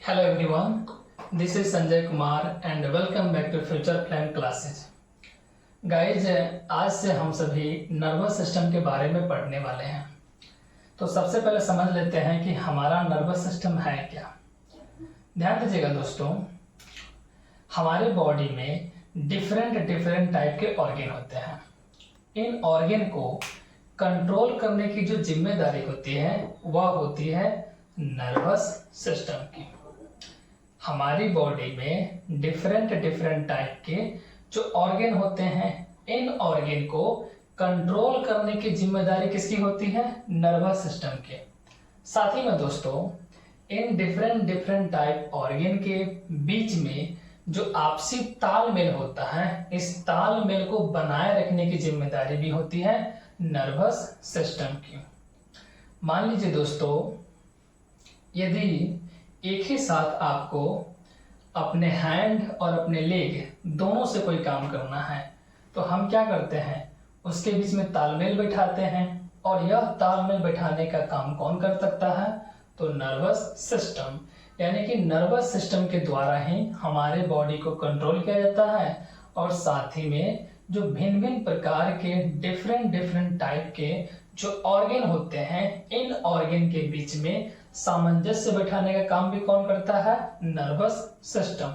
Hello everyone, this is Sanjay Kumar and welcome back to Future Plan Classes. Guys आज से हम सभी nervous system के बारे में पढ़ने वाले हैं। तो सबसे पहले समझ लेते हैं कि हमारा नर्वस सिस्टम है क्या। ध्यान दीजिएगा दोस्तों, हमारे बॉडी में डिफरेंट टाइप के ऑर्गन होते हैं। इन ऑर्गन को कंट्रोल करने की जो जिम्मेदारी होती है वह होती है नर्वस सिस्टम की। हमारी बॉडी में डिफरेंट टाइप के जो ऑर्गन होते हैं, इन ऑर्गन को कंट्रोल करने की जिम्मेदारी किसकी होती है? नर्वस सिस्टम के। साथ ही में दोस्तों, इन डिफरेंट टाइप ऑर्गन के बीच में जो आपसी तालमेल होता है, इस तालमेल को बनाए रखने की जिम्मेदारी भी होती है नर्वस सिस्टम की। मान लीजिए दोस्तों, यदि एक ही साथ आपको अपने हैंड और अपने लेग दोनों से कोई काम करना है तो हम क्या करते हैं? उसके बीच में तालमेल बैठाते हैं। और यह तालमेल बैठाने का काम कौन कर सकता है? तो नर्वस सिस्टम। यानी कि नर्वस सिस्टम के द्वारा ही हमारे बॉडी को कंट्रोल किया जाता है। और साथ ही में जो भिन्न प्रकार के डिफरेंट टाइप के जो ऑर्गन होते हैं, इन ऑर्गन के बीच में सामंजस्य बैठाने का काम भी कौन करता है? Nervous system.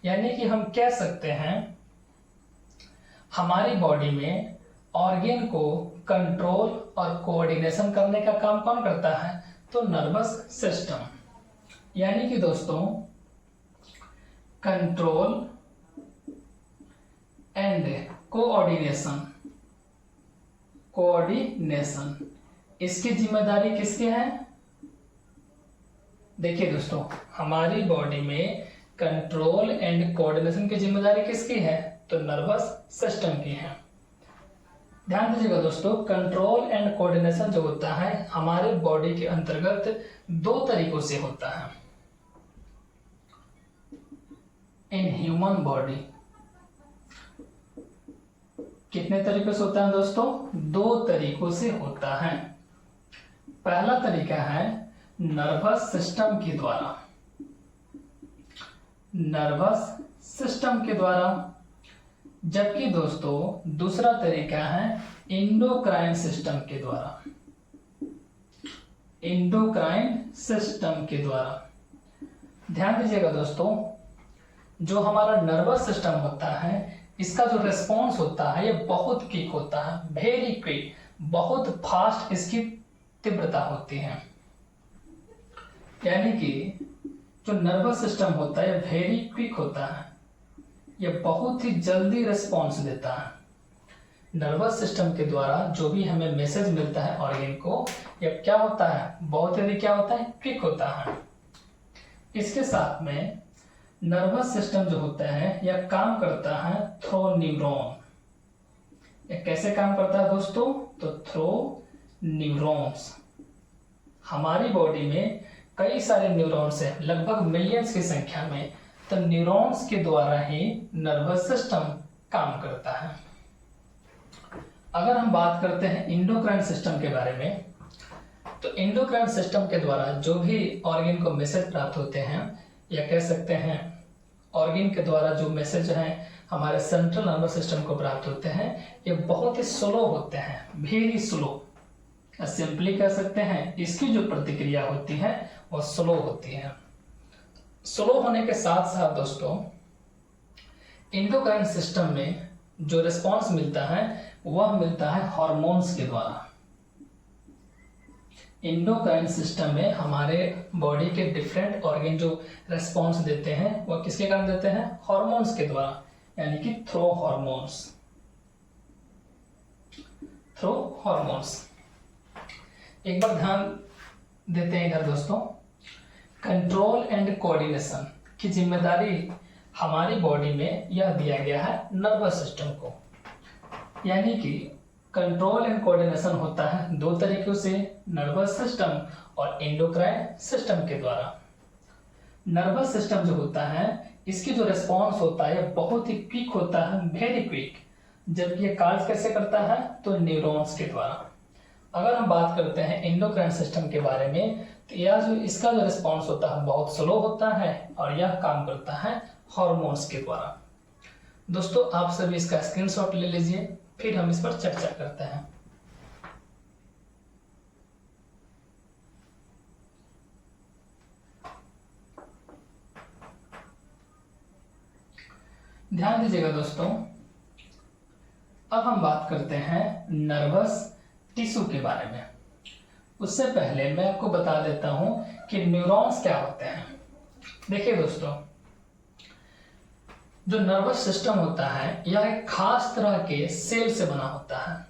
यानी कि हम कह सकते हैं हमारी बॉडी में ऑर्गन को कंट्रोल और कोऑर्डिनेशन करने का काम कौन करता है? तो नर्वस सिस्टम। यानी कि दोस्तों, कंट्रोल एंड कोऑर्डिनेशन इसकी जिम्मेदारी किसकी है? देखिए दोस्तों, हमारी बॉडी में कंट्रोल एंड कोऑर्डिनेशन की जिम्मेदारी किसकी है? तो नर्वस सिस्टम की है। ध्यान दीजिएगा दोस्तों, कंट्रोल एंड कोऑर्डिनेशन जो होता है हमारे बॉडी के अंतर्गत दो तरीकों से होता है। इन ह्यूमन बॉडी कितने तरीकों से होता है दोस्तों? दो तरीकों से होता है। पहला तरीका है नर्वस सिस्टम के द्वारा, जबकि दोस्तों दूसरा तरीका है एंडोक्राइन सिस्टम के द्वारा। ध्यान दीजिएगा दोस्तों, जो हमारा नर्वस सिस्टम होता है, इसका जो रिस्पॉन्स होता है ये बहुत क्विक होता है, वेरी क्विक, बहुत फास्ट इसकी तीव्रता होती है। यानी कि जो नर्वस सिस्टम होता है वेरी क्विक होता है, ये बहुत ही जल्दी रिस्पॉन्स देता है। नर्वस सिस्टम के द्वारा जो भी हमें मैसेज मिलता है ऑर्गन को, ये क्या होता है? बहुत जल्दी क्या होता है? क्विक होता है। इसके साथ में नर्वस सिस्टम जो होता है यह काम करता है थ्रू न्यूरॉन। यह कैसे काम करता है दोस्तों? तो थ्रू न्यूरॉन्स। हमारी बॉडी में कई सारे न्यूरॉन्स हैं, लगभग मिलियंस की संख्या में। तो न्यूरॉन्स के द्वारा ही नर्वस सिस्टम काम करता है। अगर हम बात करते हैं एंडोक्राइन सिस्टम के बारे में, तो एंडोक्राइन सिस्टम के द्वारा जो भी ऑर्गन को मैसेज प्राप्त होते हैं, या कह सकते हैं ऑर्गन के द्वारा जो मैसेज हैं हमारे सेंट्रल नर्वस सिस्टम को प्राप्त होते हैं, ये बहुत ही स्लो होते हैं, वेरी स्लो। सिंपली कह सकते हैं इसकी जो प्रतिक्रिया होती है वो स्लो होती है। स्लो होने के साथ साथ दोस्तों, एंडोक्राइन सिस्टम में जो रिस्पॉन्स मिलता है वह मिलता है हार्मोन्स के द्वारा। एंडोक्राइन सिस्टम में हमारे बॉडी के डिफरेंट ऑर्गन जो रिस्पॉन्स देते हैं वह किसके कारण देते हैं? हार्मोन्स के द्वारा, यानी कि थ्रू हार्मोन्स। एक बार ध्यान देते हैं इधर दोस्तों, कंट्रोल एंड कोऑर्डिनेशन की जिम्मेदारी हमारी बॉडी में यह दिया गया है नर्वस सिस्टम को। यानी कि कंट्रोल एंड कोऑर्डिनेशन होता है दो तरीकों से, नर्वस सिस्टम और एंडोक्राइन सिस्टम के द्वारा। नर्वस सिस्टम जो होता है इसकी जो रिस्पॉन्स होता है बहुत ही क्विक होता है, वेरी क्विक। जबकि ये कार्य कैसे करता है? तो न्यूरॉन्स के द्वारा। अगर हम बात करते हैं एंडोक्राइन सिस्टम के बारे में, तो यह जो इसका जो रिस्पॉन्स होता है बहुत स्लो होता है और यह काम करता है हार्मोन्स के द्वारा। दोस्तों आप सभी इसका स्क्रीनशॉट ले लीजिए, फिर हम इस पर चर्चा करते हैं। ध्यान दीजिएगा दोस्तों, अब हम बात करते हैं नर्वस टिश्यू के बारे में। उससे पहले मैं आपको बता देता हूं कि न्यूरॉन्स क्या होते हैं। देखिए दोस्तों, जो नर्वस सिस्टम होता है यह एक खास तरह के सेल से बना होता है।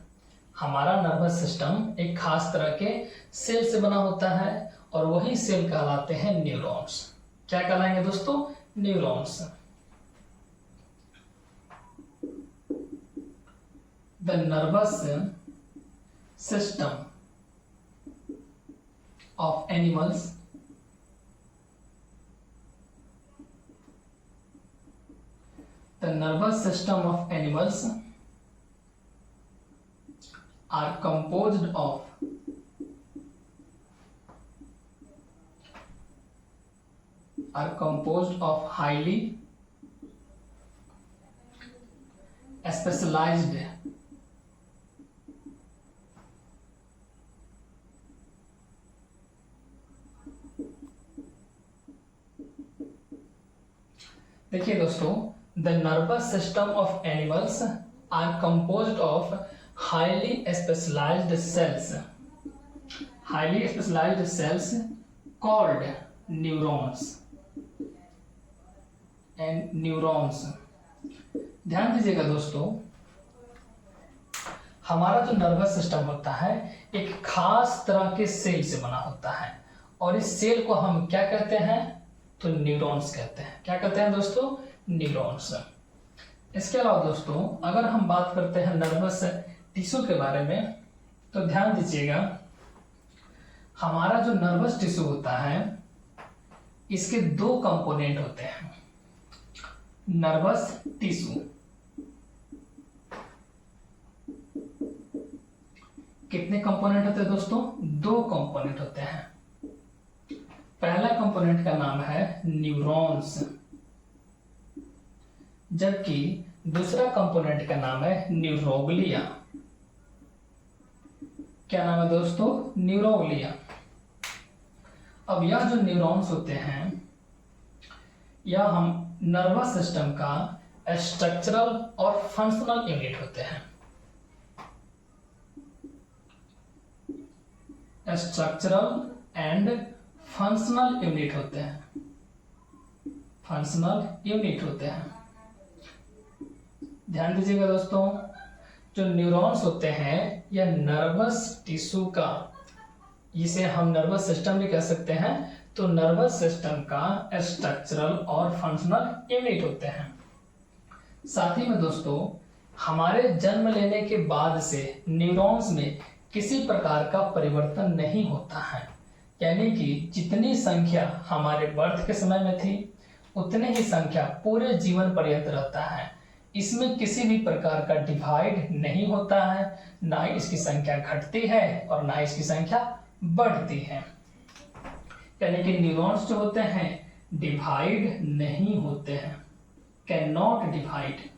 हमारा नर्वस सिस्टम एक खास तरह के सेल से बना होता है और वही सेल कहलाते हैं न्यूरॉन्स। क्या कहलाएंगे दोस्तों? Neurons. The nervous system of animals are composed of highly specialized देखिए दोस्तों, the nervous system of animals are composed of highly specialized cells called neurons and neurons. ध्यान दीजिएगा दोस्तों, हमारा जो नर्वस सिस्टम होता है एक खास तरह के सेल से बना होता है और इस सेल को हम क्या कहते हैं? तो न्यूरॉन्स कहते हैं। क्या कहते हैं दोस्तों? न्यूरॉन्स। इसके अलावा दोस्तों, अगर हम बात करते हैं नर्वस टिश्यू के बारे में, तो ध्यान दीजिएगा, हमारा जो नर्वस टिश्यू होता है इसके दो कंपोनेंट होते हैं। नर्वस टिश्यू कितने कंपोनेंट होते हैं दोस्तों? दो कंपोनेंट होते हैं। पहला कंपोनेंट का नाम है न्यूरॉन्स, जबकि दूसरा कंपोनेंट का नाम है न्यूरोग्लिया। क्या नाम है दोस्तों? न्यूरोग्लिया। अब यह जो न्यूरॉन्स होते हैं यह हम नर्वस सिस्टम का स्ट्रक्चरल और फंक्शनल यूनिट होते हैं। स्ट्रक्चरल एंड फंक्शनल यूनिट होते हैं। ध्यान दीजिएगा दोस्तों, जो न्यूरॉन्स होते हैं यह नर्वस टिश्यू का, इसे हम नर्वस सिस्टम भी कह सकते हैं, तो नर्वस सिस्टम का स्ट्रक्चरल और फंक्शनल यूनिट होते हैं। साथ ही में दोस्तों, हमारे जन्म लेने के बाद से न्यूरॉन्स में किसी प्रकार का परिवर्तन नहीं होता है, यानी कि जितनी संख्या हमारे बर्थ के समय में थी उतनी ही संख्या पूरे जीवन पर्यंत रहता है। इसमें किसी भी प्रकार का डिवाइड नहीं होता है, ना ही इसकी संख्या घटती है और ना इसकी संख्या बढ़ती है। यानी कि न्यूरॉन्स जो होते हैं डिवाइड नहीं होते हैं, कैन नॉट डिवाइड।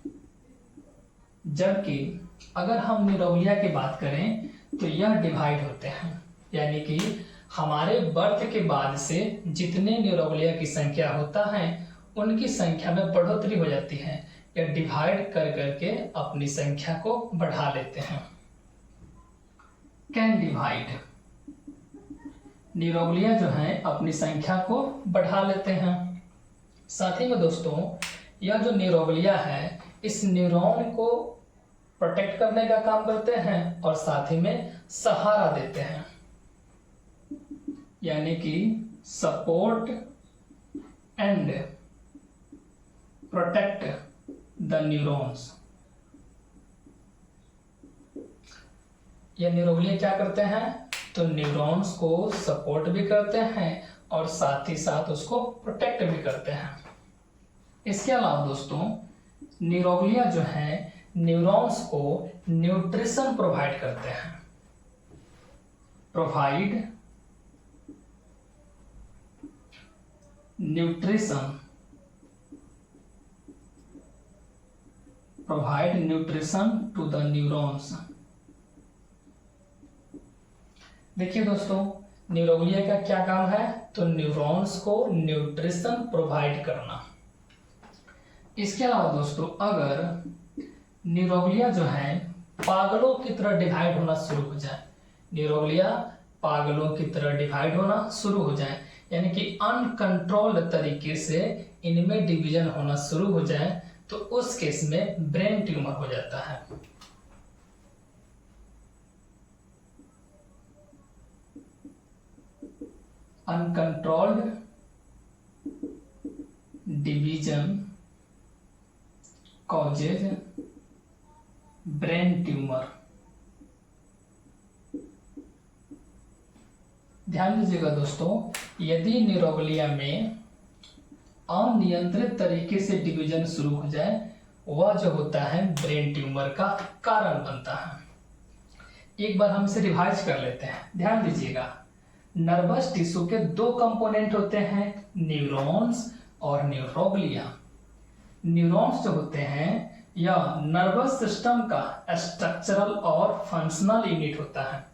जबकि अगर हम न्यूरोग्लिया की बात करें तो यह डिवाइड होते हैं, यानी कि हमारे बर्थ के बाद से जितने न्यूरोग्लिया की संख्या होता है उनकी संख्या में बढ़ोतरी हो जाती है, या डिवाइड कर करके अपनी संख्या को बढ़ा लेते हैं। कैन डिवाइड, न्यूरोग्लिया जो है अपनी संख्या को बढ़ा लेते हैं। साथ ही में दोस्तों, यह जो न्यूरोग्लिया है इस न्यूरॉन को प्रोटेक्ट करने का काम करते हैं और साथ ही में सहारा देते हैं, यानी कि support and protect the neurons. ये न्यूरोग्लिया क्या करते हैं? तो न्यूरॉन्स को सपोर्ट भी करते हैं और साथ ही साथ उसको प्रोटेक्ट भी करते हैं। इसके अलावा दोस्तों, न्यूरोग्लिया जो है न्यूरॉन्स को न्यूट्रिशन प्रोवाइड करते हैं। Provide nutrition to the neurons. देखिए दोस्तों, न्यूरोग्लिया का क्या काम है? तो न्यूरॉन्स को न्यूट्रिशन प्रोवाइड करना। इसके अलावा दोस्तों, अगर न्यूरोग्लिया जो है पागलों की तरह डिवाइड होना शुरू हो जाए, न्यूरोग्लिया पागलों की तरह डिवाइड होना शुरू हो जाए, यानी कि अनकंट्रोल्ड तरीके से इनमें डिवीजन होना शुरू हो जाए, तो उस केस में ब्रेन ट्यूमर हो जाता है। Uncontrolled division causes brain tumour. ध्यान दीजिएगा दोस्तों, यदि न्यूरोग्लिया में अनियंत्रित तरीके से डिवीजन शुरू हो जाए, वह जो होता है ब्रेन ट्यूमर का कारण बनता है। एक बार हम इसे रिवाइज कर लेते हैं, ध्यान दीजिएगा। नर्वस टिश्यू के दो कंपोनेंट होते हैं, न्यूरॉन्स और न्यूरोग्लिया। न्यूरॉन्स जो होते हैं यह नर्वस सिस्टम का स्ट्रक्चरल और फंक्शनल यूनिट होता है।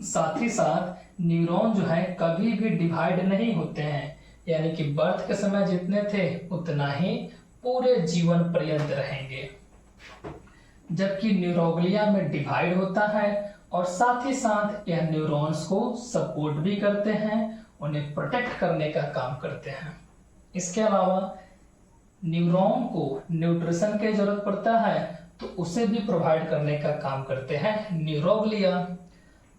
साथ ही साथ न्यूरॉन जो है कभी भी डिवाइड नहीं होते हैं, यानी कि बर्थ के समय जितने थे उतना ही पूरे जीवन पर्यंत रहेंगे। जबकि न्यूरोग्लिया में डिवाइड होता है और साथ ही साथ यह न्यूरॉन्स को सपोर्ट भी करते हैं, उन्हें प्रोटेक्ट करने का काम करते हैं। इसके अलावा न्यूरॉन को न्यूट्रिशन की जरूरत पड़ता है, तो उसे भी प्रोवाइड करने का काम करते हैं न्यूरोग्लिया।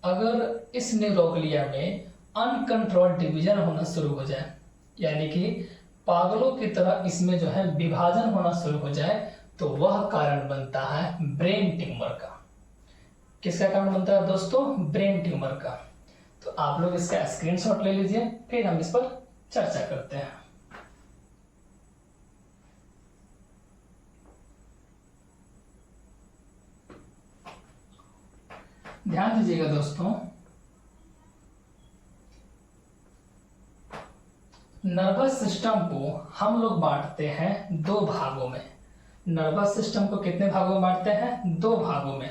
अगर इस न्यूरोग्लिया में अनकंट्रोल्ड डिवीजन होना शुरू हो जाए, यानी कि पागलों की तरह इसमें जो है विभाजन होना शुरू हो जाए, तो वह कारण बनता है ब्रेन ट्यूमर का। किसका कारण बनता है दोस्तों? ब्रेन ट्यूमर का। तो आप लोग इसका स्क्रीनशॉट ले लीजिए, फिर हम इस पर चर्चा करते हैं। ध्यान दीजिएगा दोस्तों, नर्वस सिस्टम को हम लोग बांटते हैं दो भागों में। नर्वस सिस्टम को कितने भागों में बांटते हैं? दो भागों में।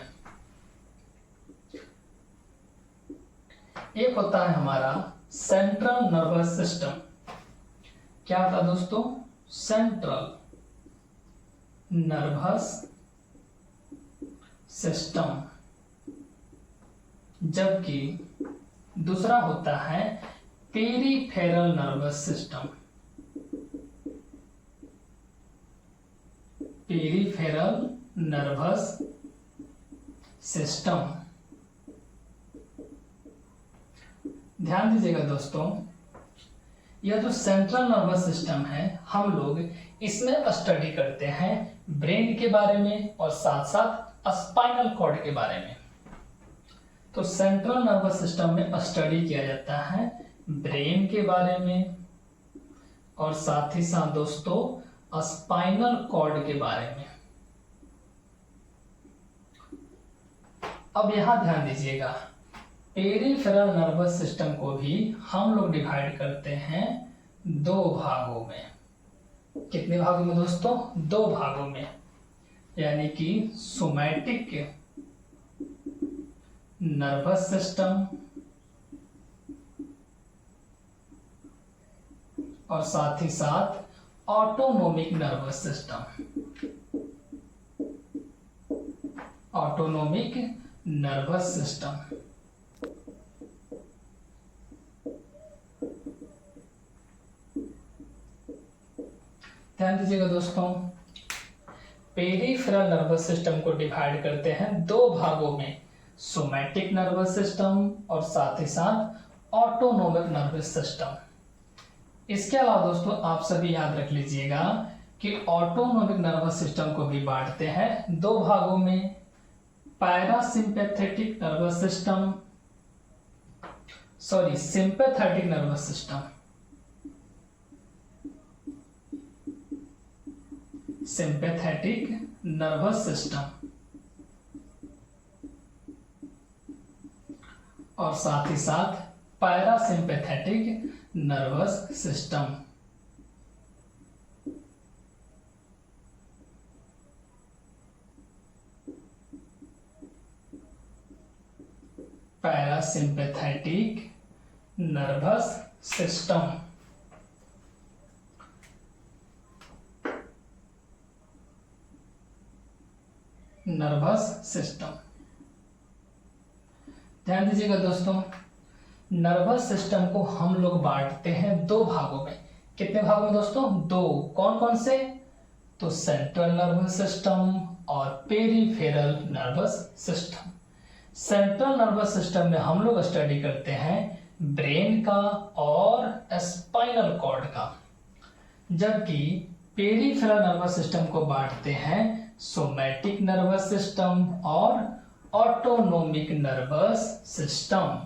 एक होता है हमारा सेंट्रल नर्वस सिस्टम। क्या होता है दोस्तों? Central nervous system. जबकि दूसरा होता है peripheral nervous system. Peripheral nervous system. ध्यान दीजिएगा दोस्तों, यह जो सेंट्रल नर्वस सिस्टम है, हम लोग इसमें स्टडी करते हैं ब्रेन के बारे में और साथ साथ स्पाइनल कॉर्ड के बारे में। तो सेंट्रल नर्वस सिस्टम में स्टडी किया जाता है ब्रेन के बारे में और साथ ही साथ दोस्तों स्पाइनल कॉर्ड के बारे में। अब यहां ध्यान दीजिएगा, पेरिफेरल नर्वस सिस्टम को भी हम लोग डिवाइड करते हैं दो भागों में। कितने भागों में दोस्तों? दो भागों में, यानी कि सोमैटिक नर्वस सिस्टम और साथ ही साथ autonomic nervous system. Autonomic nervous system. ध्यान दीजिएगा दोस्तों, पेरिफेरल नर्वस सिस्टम को डिवाइड करते हैं दो भागों में, सोमैटिक नर्वस सिस्टम और साथ ही साथ ऑटोनोमिक नर्वस सिस्टम। इसके अलावा दोस्तों आप सभी याद रख लीजिएगा कि ऑटोनोमिक नर्वस सिस्टम को भी बांटते हैं दो भागों में, parasympathetic nervous system, sympathetic nervous system. Sympathetic nervous system और साथ ही साथ parasympathetic nervous system. Parasympathetic nervous system. Nervous system, ध्यान दीजिएगा दोस्तों, नर्वस सिस्टम को हम लोग बांटते हैं दो भागों में। कितने भागों में दोस्तों? दो। कौन कौन से? तो सेंट्रल नर्वस सिस्टम और peripheral nervous system. Central nervous system में हम लोग स्टडी करते हैं ब्रेन का और स्पाइनल कॉर्ड का, जबकि पेरिफेरल नर्वस सिस्टम को बांटते हैं सोमैटिक नर्वस सिस्टम और ऑटोनोमिक नर्वस सिस्टम।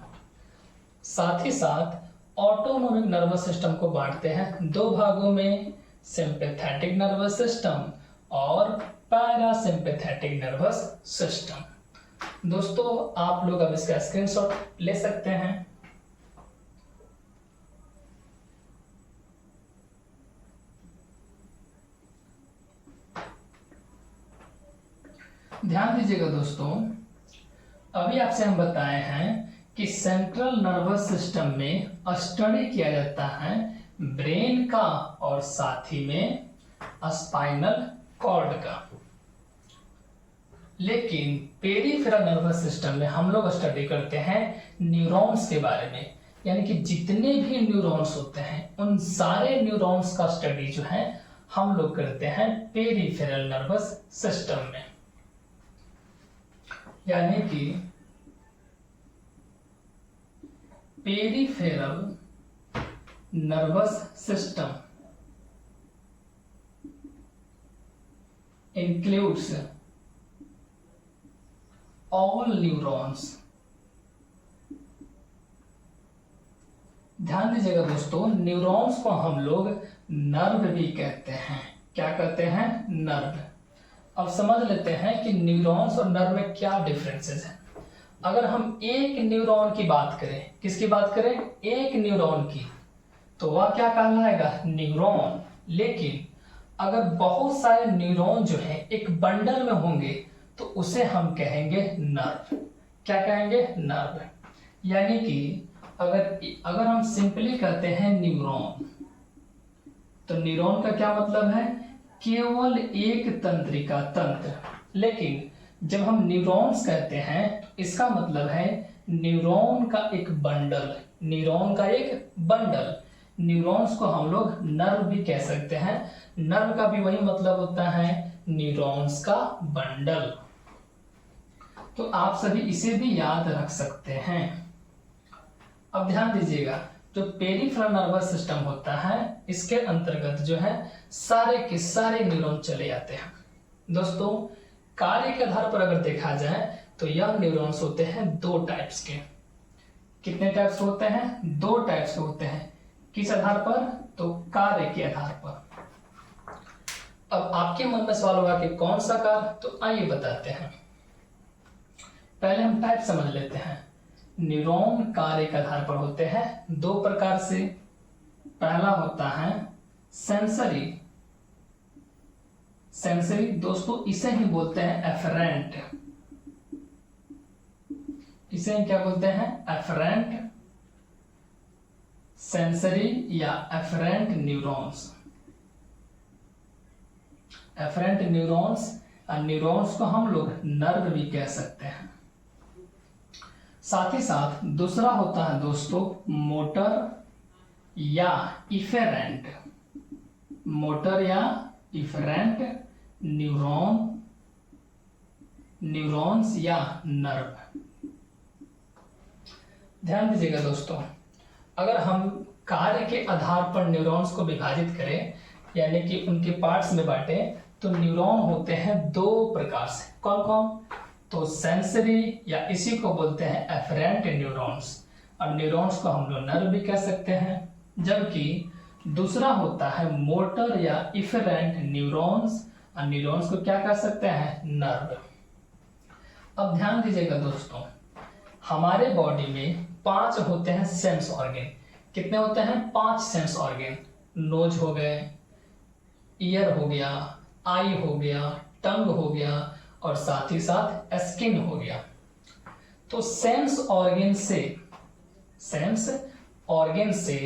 साथ ही साथ ऑटोनोमिक नर्वस सिस्टम को बांटते हैं दो भागों में, सिंपैथेटिक नर्वस सिस्टम और पैरासिम्पैथेटिक नर्वस सिस्टम। दोस्तों आप लोग अब इसका स्क्रीनशॉट ले सकते हैं। ध्यान दीजिएगा दोस्तों, अभी आपसे हम बताए हैं कि सेंट्रल नर्वस सिस्टम में स्टडी किया जाता है ब्रेन का और साथ ही में स्पाइनल कॉर्ड का, लेकिन पेरिफेरल नर्वस सिस्टम में हम लोग स्टडी करते हैं न्यूरॉन्स के बारे में, यानी कि जितने भी न्यूरॉन्स होते हैं उन सारे न्यूरॉन्स का स्टडी जो है हम लोग करते हैं पेरिफेरल नर्वस सिस्टम में। यानी कि peripheral nervous system includes all neurons. ध्यान दीजिएगा दोस्तों, न्यूरॉन्स को हम लोग नर्व भी कहते हैं। क्या कहते हैं? नर्व। अब समझ लेते हैं कि न्यूरॉन्स और नर्व में क्या डिफरेंसेस हैं। अगर हम एक न्यूरॉन की बात करें, किसकी बात करें? एक न्यूरॉन की, तो वह क्या कहलाएगा? न्यूरॉन। लेकिन अगर बहुत सारे न्यूरॉन जो है एक बंडल में होंगे तो उसे हम कहेंगे नर्व। क्या कहेंगे? नर्व। यानी कि अगर हम सिंपली कहते हैं न्यूरॉन, तो न्यूरॉन का क्या मतलब है? केवल एक तंत्रिका तंत्र। लेकिन जब हम न्यूरॉन्स कहते हैं तो इसका मतलब है न्यूरॉन का एक बंडल। न्यूरॉन का एक बंडल। न्यूरॉन्स को हम लोग नर्व भी कह सकते हैं। नर्व का भी वही मतलब होता है, न्यूरॉन्स का बंडल। तो आप सभी इसे भी याद रख सकते हैं। अब ध्यान दीजिएगा, जो पेरिफेरल नर्वस सिस्टम होता है इसके अंतर्गत जो है सारे के सारे न्यूरॉन चले जाते हैं। दोस्तों कार्य के आधार पर अगर देखा जाए तो यह न्यूरॉन्स होते हैं दो टाइप्स के। कितने टाइप्स होते हैं? दो टाइप्स के होते हैं। किस आधार पर? तो कार्य के आधार पर। अब आपके मन में सवाल होगा कि कौन सा कार्य, तो आइए बताते हैं। पहले हम टाइप समझ लेते हैं। न्यूरॉन कार्य के आधार पर होते हैं दो प्रकार से। पहला होता है सेंसरी। सेंसरी दोस्तों इसे ही बोलते हैं एफरेंट। इसे क्या बोलते हैं? एफरेंट सेंसरी या एफरेंट न्यूरॉन्स। एफरेंट न्यूरॉन्स और न्यूरॉन्स को हम लोग नर्व भी कह सकते हैं। साथ ही साथ दूसरा होता है दोस्तों मोटर या इफेरेंट। मोटर या इफेरेंट न्यूरॉन्स या नर्व। ध्यान दीजिएगा दोस्तों, अगर हम कार्य के आधार पर न्यूरॉन्स को विभाजित करें यानी कि उनके पार्ट्स में बांटें, तो न्यूरॉन होते हैं दो प्रकार से। कौन कौन? तो सेंसरी या इसी को बोलते हैं एफरेंट न्यूरॉन्स, और न्यूरॉन्स को हम लोग नर्व भी कह सकते हैं। जबकि दूसरा होता है मोटर या इफरेंट न्यूरॉन्स, और न्यूरॉन्स को क्या कह सकते हैं? नर्व। अब ध्यान दीजिएगा दोस्तों, हमारे बॉडी में 5 होते हैं सेंस ऑर्गन। कितने होते हैं? 5 सेंस ऑर्गन। नोज हो गए, ईयर हो गया, आई हो गया, टंग हो गया और साथ ही साथ स्किन हो गया। तो सेंस ऑर्गन से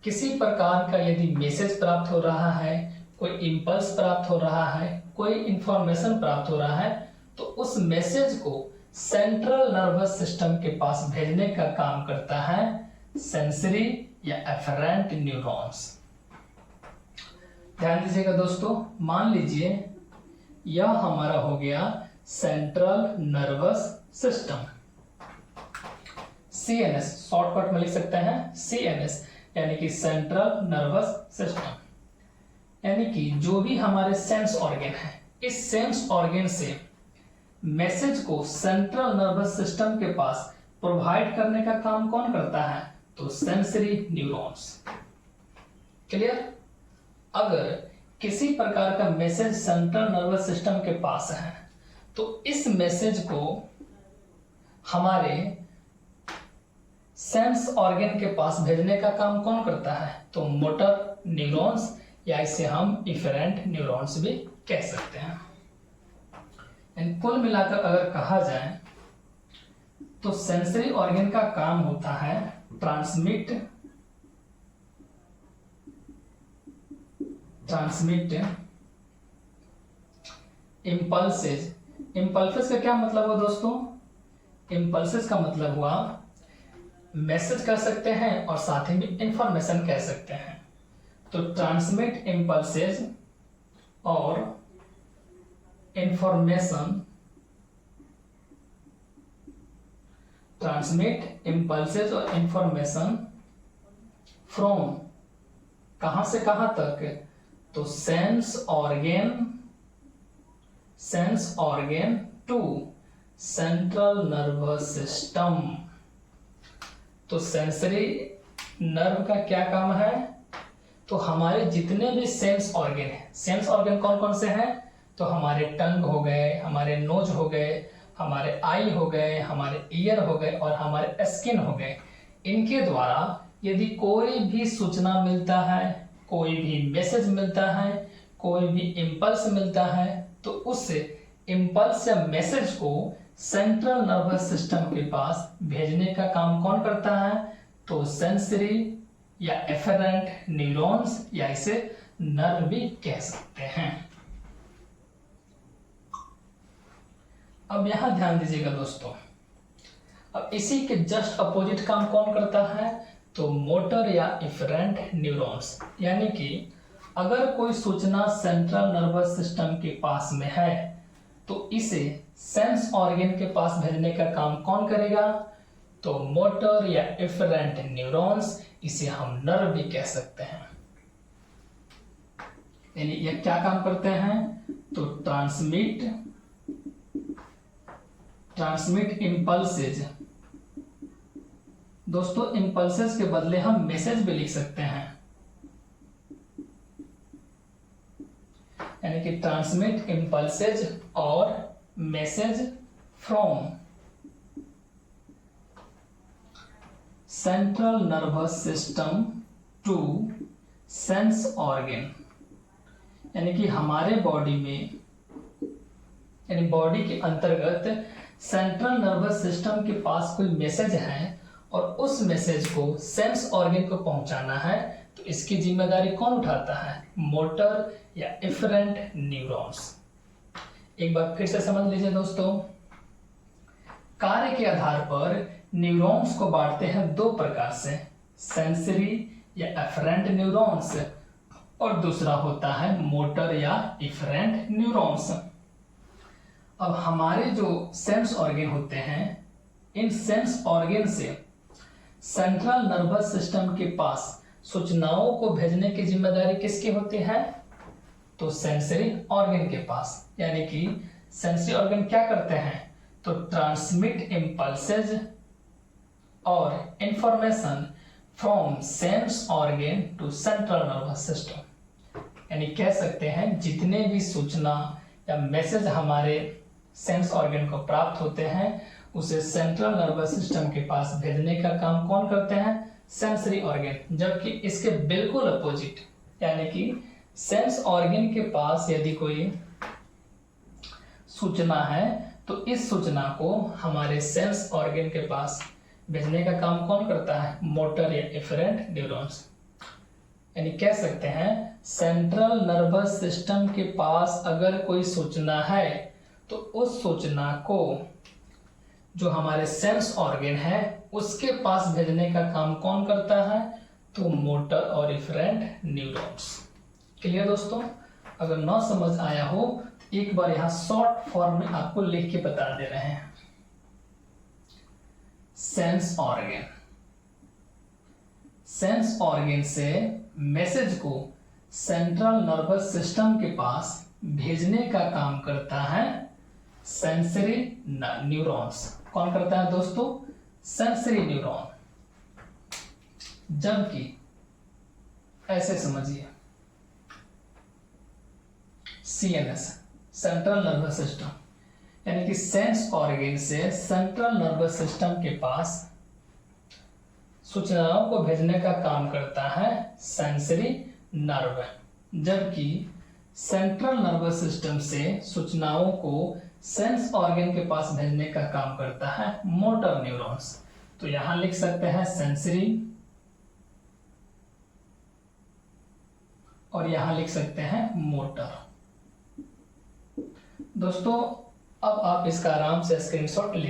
किसी प्रकार का यदि मैसेज प्राप्त हो रहा है, कोई इंपल्स प्राप्त हो रहा है, कोई इंफॉर्मेशन प्राप्त हो रहा है, तो उस मैसेज को सेंट्रल नर्वस सिस्टम के पास भेजने का काम करता है सेंसरी या एफरेंट न्यूरॉन्स। ध्यान दीजिएगा दोस्तों, मान लीजिए यह हमारा हो गया central nervous system, CNS, shortcut में लिख सकते हैं CNS, यानी कि सेंट्रल नर्वस सिस्टम। यानी कि जो भी हमारे सेंस ऑर्गन है, इस सेंस ऑर्गन से मैसेज को सेंट्रल नर्वस सिस्टम के पास प्रोवाइड करने का काम कौन करता है? तो सेंसरी न्यूरॉन्स। क्लियर? अगर किसी प्रकार का मैसेज सेंट्रल नर्वस सिस्टम के पास है तो इस मैसेज को हमारे सेंस ऑर्गन के पास भेजने का काम कौन करता है? तो मोटर न्यूरॉन्स, या इसे हम इफरेंट न्यूरॉन्स भी कह सकते हैं। कुल मिलाकर अगर कहा जाए तो सेंसरी ऑर्गन का काम होता है ट्रांसमिट इम्पल्सेज। इम्पल्सेज का क्या मतलब हुआ दोस्तों? इम्पल्सेज का मतलब हुआ मैसेज कह सकते हैं और साथ ही में इंफॉर्मेशन कह सकते हैं। तो ट्रांसमिट इम्पल्सेज और इंफॉर्मेशन, ट्रांसमिट इम्पल्सेज और इंफॉर्मेशन फ्रॉम, कहां से कहां तक? तो sense organ to central nervous system. तो सेंसरी नर्व का क्या काम है? तो हमारे जितने भी सेंस ऑर्गन हैं, सेंस ऑर्गन कौन कौन से हैं? तो हमारे टंग हो गए, हमारे नोज हो गए, हमारे आई हो गए, हमारे ईयर हो गए और हमारे स्किन हो गए। इनके द्वारा यदि कोई भी सूचना मिलता है, कोई भी मैसेज मिलता है, कोई भी इम्पल्स मिलता है, तो उस इम्पल्स या मैसेज को सेंट्रल नर्वस सिस्टम के पास भेजने का काम कौन करता है? तो सेंसरी या एफरेंट न्यूरॉन्स, या इसे नर्व भी कह सकते हैं। अब यहां ध्यान दीजिएगा दोस्तों, अब इसी के जस्ट अपोजिट काम कौन करता है? तो मोटर या इफरेंट न्यूरॉन्स। यानी कि अगर कोई सूचना सेंट्रल नर्वस सिस्टम के पास में है तो इसे सेंस ऑर्गन के पास भेजने का काम कौन करेगा? तो मोटर या इफरेंट न्यूरॉन्स, इसे हम नर्व भी कह सकते हैं। यानी ये क्या काम करते हैं? तो ट्रांसमिट इम्पल्सेज। दोस्तों, इम्पल्सेज के बदले हम मैसेज भी लिख सकते हैं, यानी कि ट्रांसमिट इम्पल्सेज और message from central nervous system to sense organ. यानी कि हमारे बॉडी में, यानी बॉडी के अंतर्गत सेंट्रल नर्वस सिस्टम के पास कोई मैसेज है और उस मैसेज को सेंस ऑर्गन को पहुंचाना है, तो इसकी जिम्मेदारी कौन उठाता है? मोटर या इफरेंट न्यूरॉन्स। एक बार फिर से समझ लीजिए दोस्तों, कार्य के आधार पर न्यूरॉन्स को बांटते हैं दो प्रकार से, सेंसरी या एफरेंट न्यूरॉन्स और दूसरा होता है मोटर या इफरेंट न्यूरॉन्स। अब हमारे जो सेंस ऑर्गन होते हैं, इन सेंस ऑर्गन से सेंट्रल नर्वस सिस्टम के पास सूचनाओं को भेजने की जिम्मेदारी किसकी होती है? तो सेंसरी ऑर्गन के पास। यानी कि सेंसरी ऑर्गन क्या करते हैं? तो ट्रांसमिट इम्पल्सेज और information from sense organ to central nervous system. यानी कह सकते हैं जितने भी सूचना या मैसेज हमारे सेंस ऑर्गन को प्राप्त होते हैं उसे सेंट्रल नर्वस सिस्टम के पास भेजने का काम कौन करते हैं? Sensory organ. जबकि इसके बिल्कुल अपोजिट, यानी कि सेंस ऑर्गन के पास यदि कोई सूचना है तो इस सूचना को हमारे सेंस ऑर्गन के पास भेजने का काम कौन करता है? मोटर या एफरेंट न्यूरॉन्स। यानी कह सकते हैं सेंट्रल नर्वस सिस्टम के पास अगर कोई सूचना है तो उस सूचना को जो हमारे सेंस ऑर्गन है उसके पास भेजने का काम कौन करता है? तो मोटर और एफरेंट न्यूरॉन्स। क्लियर दोस्तों? अगर ना समझ आया हो तो एक बार यहां शॉर्ट फॉर्म में आपको लिख के बता दे रहे हैं। सेंस ऑर्गन, सेंस ऑर्गन से मैसेज को सेंट्रल नर्वस सिस्टम के पास भेजने का काम करता है सेंसरी न्यूरॉन्स। कौन करता है दोस्तों? Sensory neuron. जबकि ऐसे समझिए, सीएनएस सेंट्रल नर्वस सिस्टम, यानी कि सेंस ऑर्गन से सेंट्रल नर्वस सिस्टम के पास सूचनाओं को भेजने का काम करता है सेंसरी नर्व। जबकि सेंट्रल नर्वस सिस्टम से सूचनाओं को सेंस ऑर्गन के पास भेजने का काम करता है मोटर न्यूरॉन्स। तो यहां लिख सकते हैं सेंसरी और यहां लिख सकते हैं मोटर। दोस्तों अब आप इसका आराम से स्क्रीनशॉट ले